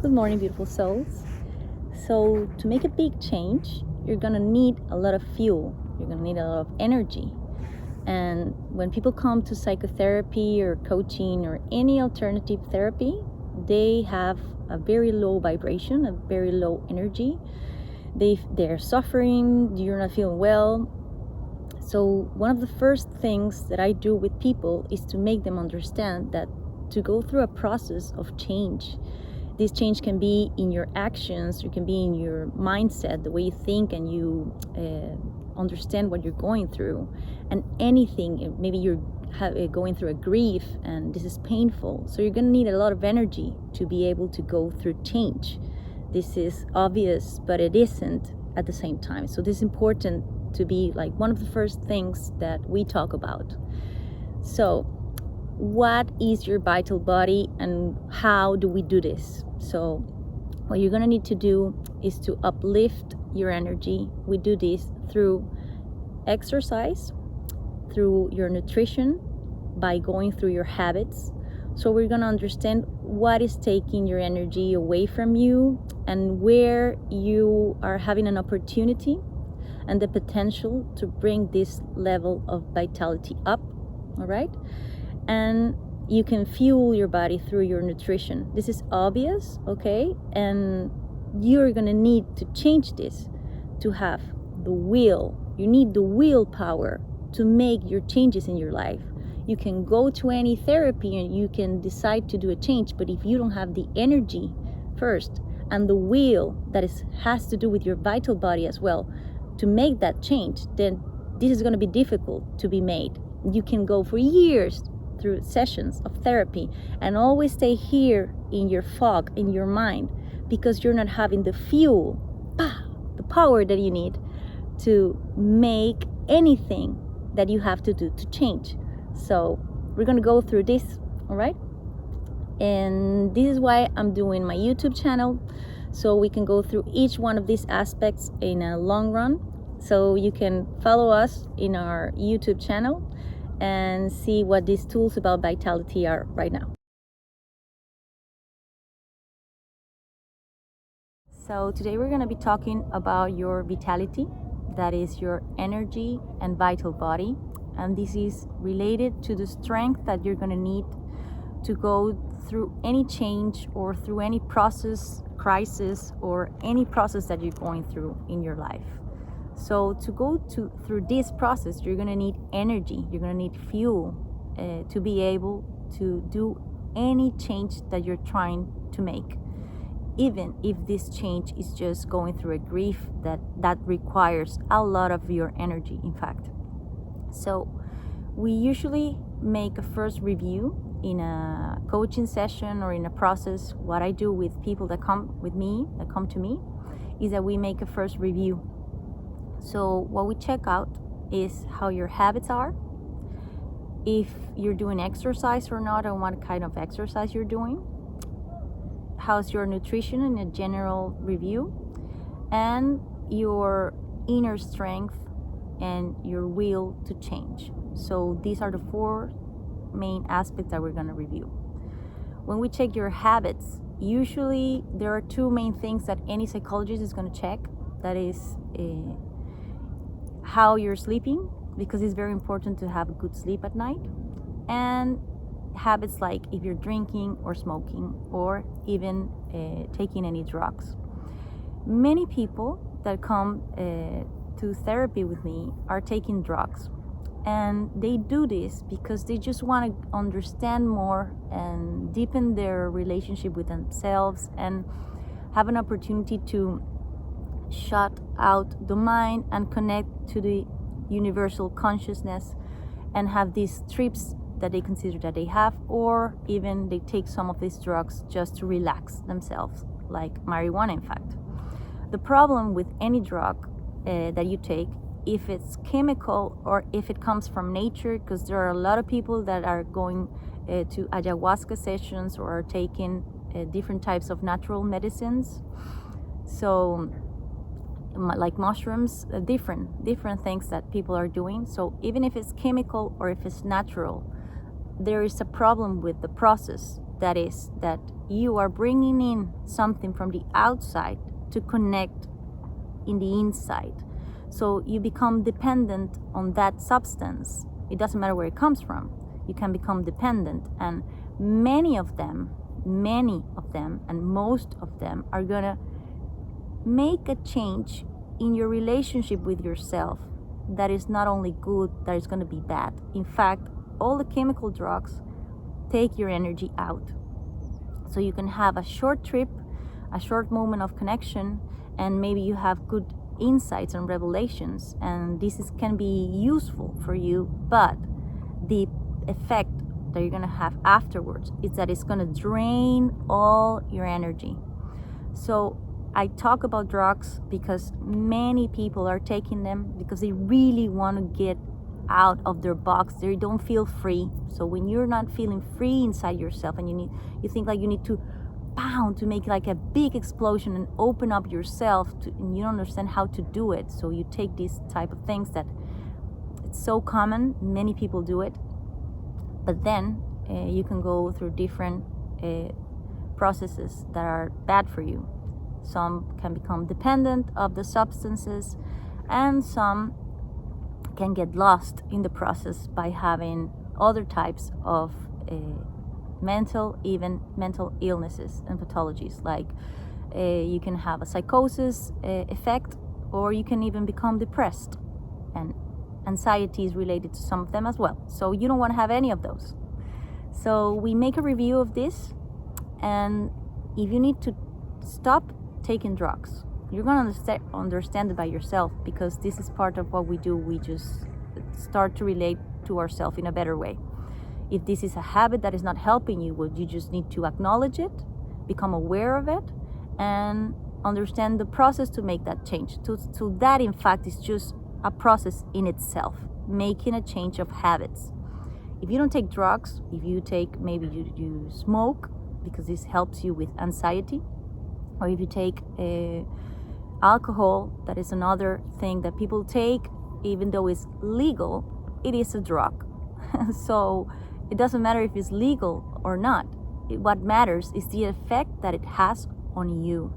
Good morning, beautiful souls. So, to make a big change, you're gonna need a lot of fuel, you're gonna need a lot of energy. And when people come to psychotherapy or coaching or any alternative therapy, they have a very low vibration, a very low energy. They're suffering, you're not feeling well. So, one of the first things that I do with people is to make them understand that to go through a process of change, this change can be in your actions, it can be in your mindset, the way you think and you understand what you're going through, and anything. Maybe you're going through a grief and this is painful, so you're going to need a lot of energy to be able to go through change. This is obvious, but it isn't at the same time. So this is important to be like one of the first things that we talk about. So what is your vital body and how do we do this? So what you're going to need to do is to uplift your energy. We do this through exercise, through your nutrition, by going through your habits. So we're going to understand what is taking your energy away from you and where you are having an opportunity and the potential to bring this level of vitality up. All right? And you can fuel your body through your nutrition. This is obvious, okay? And you're gonna need to change this to have the will. You need the willpower to make your changes in your life. You can go to any therapy and you can decide to do a change, but if you don't have the energy first and the will that has to do with your vital body as well to make that change, then this is gonna be difficult to be made. You can go for years through sessions of therapy and always stay here in your fog, in your mind, because you're not having the fuel, the power that you need to make anything that you have to do to change. So we're gonna go through this, all right? And this is why I'm doing my YouTube channel, so we can go through each one of these aspects in a long run. So you can follow us in our YouTube channel and see what these tools about vitality are right now. So today we're going to be talking about your vitality, that is your energy and vital body, and this is related to the strength that you're going to need to go through any change or through any process, crisis, or any process that you're going through in your life. So to go through this process, you're going to need energy, you're going to need fuel to be able to do any change that you're trying to make, even if this change is just going through a grief that requires a lot of your energy, in fact. So we usually make a first review in a coaching session or in a process. What I do with people that come to me, is that we make a first review. So what we check out is how your habits are, if you're doing exercise or not, and what kind of exercise you're doing, how's your nutrition in a general review, and your inner strength and your will to change. So these are the four main aspects that we're going to review. When we check your habits, usually there are two main things that any psychologist is going to check. That is how you're sleeping, because it's very important to have a good sleep at night, and habits like if you're drinking or smoking or even taking any drugs. Many people that come to therapy with me are taking drugs, and they do this because they just want to understand more and deepen their relationship with themselves and have an opportunity to shut out the mind and connect to the universal consciousness and have these trips that they consider that they have, or even they take some of these drugs just to relax themselves, like marijuana, in fact. The problem with any drug that you take, if it's chemical or if it comes from nature, because there are a lot of people that are going to ayahuasca sessions or are taking different types of natural medicines, so like mushrooms, different things that people are doing. So even if it's chemical or if it's natural, there is a problem with the process that is that you are bringing in something from the outside to connect in the inside. So you become dependent on that substance. It doesn't matter where it comes from. You can become dependent, and many of them, and most of them are gonna make a change in your relationship with yourself that is not only good, that is gonna be bad. In fact, all the chemical drugs take your energy out. So you can have a short trip, a short moment of connection, and maybe you have good insights and revelations, and can be useful for you, but the effect that you're gonna have afterwards is that it's gonna drain all your energy. So I talk about drugs because many people are taking them because they really want to get out of their box. They don't feel free. So when you're not feeling free inside yourself, and you think like you need to pound to make like a big explosion and open up yourself and you don't understand how to do it, so you take these type of things that it's so common, many people do it, but then you can go through different processes that are bad for you. Some can become dependent of the substances, and some can get lost in the process by having other types of mental illnesses and pathologies. Like you can have a psychosis effect, or you can even become depressed, and anxiety is related to some of them as well. So you don't want to have any of those. So we make a review of this, and if you need to stop taking drugs, you're going to understand it by yourself, because this is part of what we do. We just start to relate to ourselves in a better way. If this is a habit that is not helping you, well, you just need to acknowledge it, become aware of it, and understand the process to make that change. So that, in fact, is just a process in itself, making a change of habits. If you don't take drugs, if you take, maybe you smoke because this helps you with anxiety, or if you take alcohol, that is another thing that people take, even though it's legal, it is a drug. So it doesn't matter if it's legal or not. What matters is the effect that it has on you.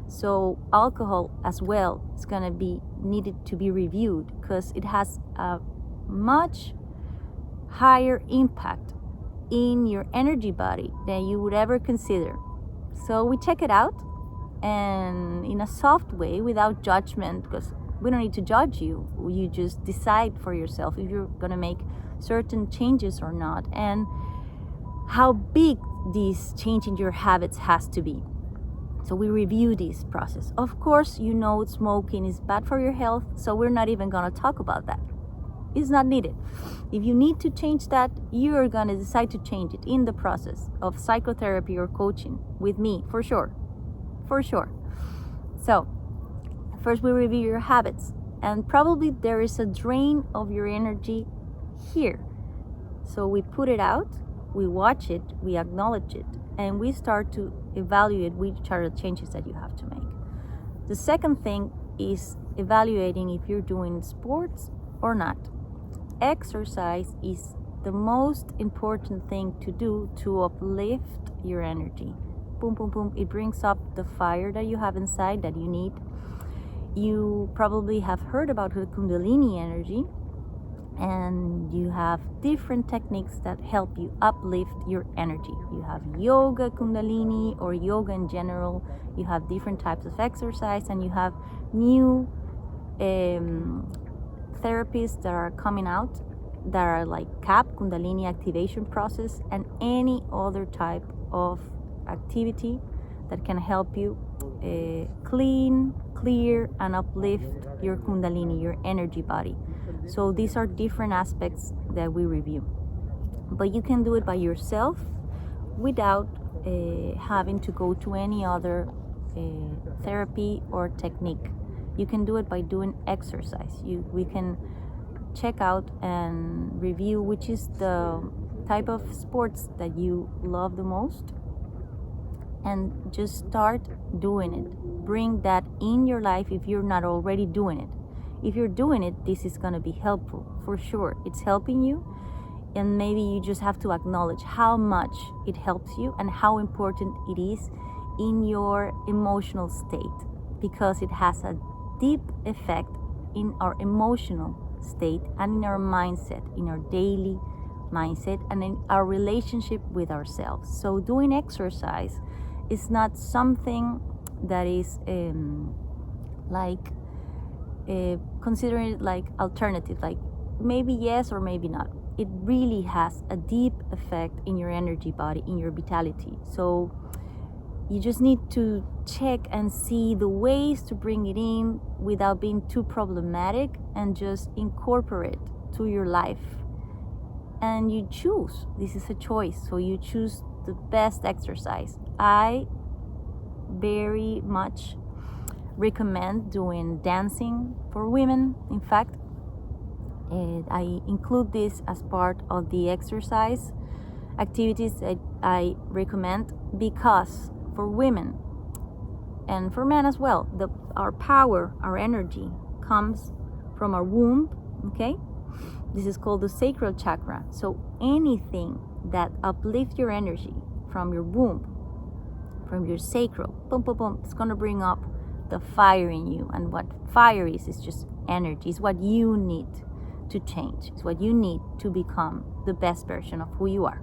So alcohol as well is going to be needed to be reviewed, because it has a much higher impact in your energy body than you would ever consider. So we check it out, and in a soft way, without judgment, because we don't need to judge you. You just decide for yourself if you're going to make certain changes or not, and how big this change in your habits has to be. So we review this process. Of course, you know smoking is bad for your health, so we're not even going to talk about that. It's not needed. If you need to change that, you're going to decide to change it in the process of psychotherapy or coaching with me, for sure. So first we review your habits, and probably there is a drain of your energy here. So we put it out, we watch it, we acknowledge it, and we start to evaluate which are the changes that you have to make. The second thing is evaluating if you're doing sports or not. Exercise is the most important thing to do to uplift your energy. Boom, boom, boom. It brings up the fire that you have inside that you need. You probably have heard about the Kundalini energy, and you have different techniques that help you uplift your energy. You have yoga Kundalini, or yoga in general. You have different types of exercise, and you have new therapies that are coming out that are like CAP, Kundalini activation process, and any other type of activity that can help you clear and uplift your Kundalini, your energy body. So these are different aspects that we review, but you can do it by yourself without having to go to any other therapy or technique. You can do it by doing exercise. We can check out and review which is the type of sports that you love the most, and just start doing it. Bring that in your life if you're not already doing it. If you're doing it, this is going to be helpful for sure. It's helping you. And maybe you just have to acknowledge how much it helps you and how important it is in your emotional state, because it has a deep effect in our emotional state and in our mindset, in our daily mindset, and in our relationship with ourselves. So doing exercise is not something that is considering it like alternative, like maybe yes or maybe not. It really has a deep effect in your energy body, in your vitality. So you just need to check and see the ways to bring it in without being too problematic, and just incorporate to your life. And you choose. This is a choice. So you choose the best exercise. I very much recommend doing dancing for women. In fact, I include this as part of the exercise activities that I recommend, because for women and for men as well, our power, our energy comes from our womb. Okay, this is called the sacral chakra. So anything that uplifts your energy from your womb, from your sacral, boom, boom, boom, it's gonna bring up the fire in you. And what fire is just energy. It's what you need to change. It's what you need to become the best version of who you are.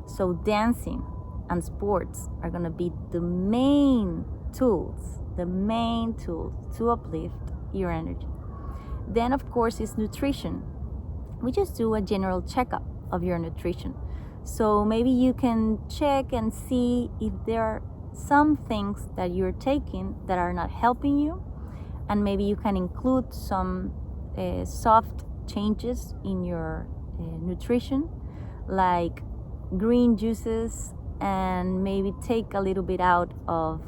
So dancing and sports are gonna be the main tools to uplift your energy. Then of course is nutrition. We just do a general checkup of your nutrition. So maybe you can check and see if there are some things that you're taking that are not helping you, and maybe you can include some soft changes in your nutrition, like green juices, and maybe take a little bit out of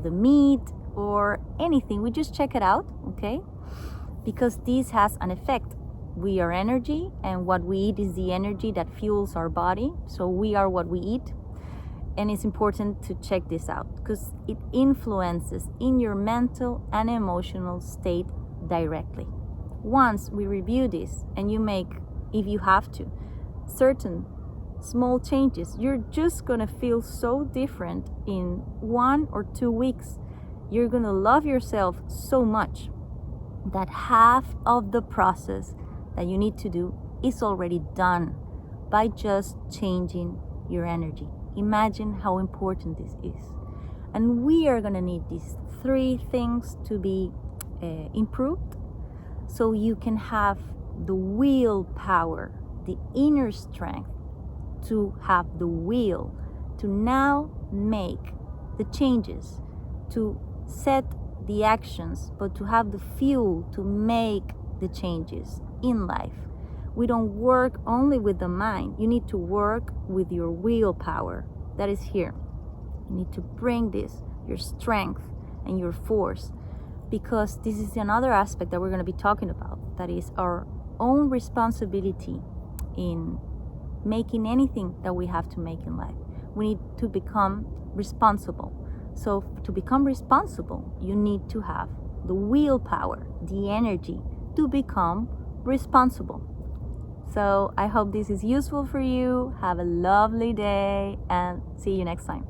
the meat or anything. We just check it out, okay? Because this has an effect. We are energy, and what we eat is the energy that fuels our body. So we are what we eat. And it's important to check this out because it influences in your mental and emotional state directly. Once we review this and you make, if you have to, certain small changes, you're just gonna feel so different in 1 or 2 weeks. You're gonna love yourself so much that half of the process that you need to do is already done by just changing your energy. Imagine how important this is. And we are gonna need these 3 things to be improved, so you can have the willpower, the inner strength to have the will to now make the changes, to set the actions, but to have the fuel to make the changes in life. We don't work only with the mind. You need to work with your willpower that is here. You need to bring this, your strength and your force, because this is another aspect that we're going to be talking about. That is our own responsibility in making anything that we have to make in life. We need to become responsible. So to become responsible, you need to have the willpower, the energy to become responsible. So I hope this is useful for you. Have a lovely day and see you next time.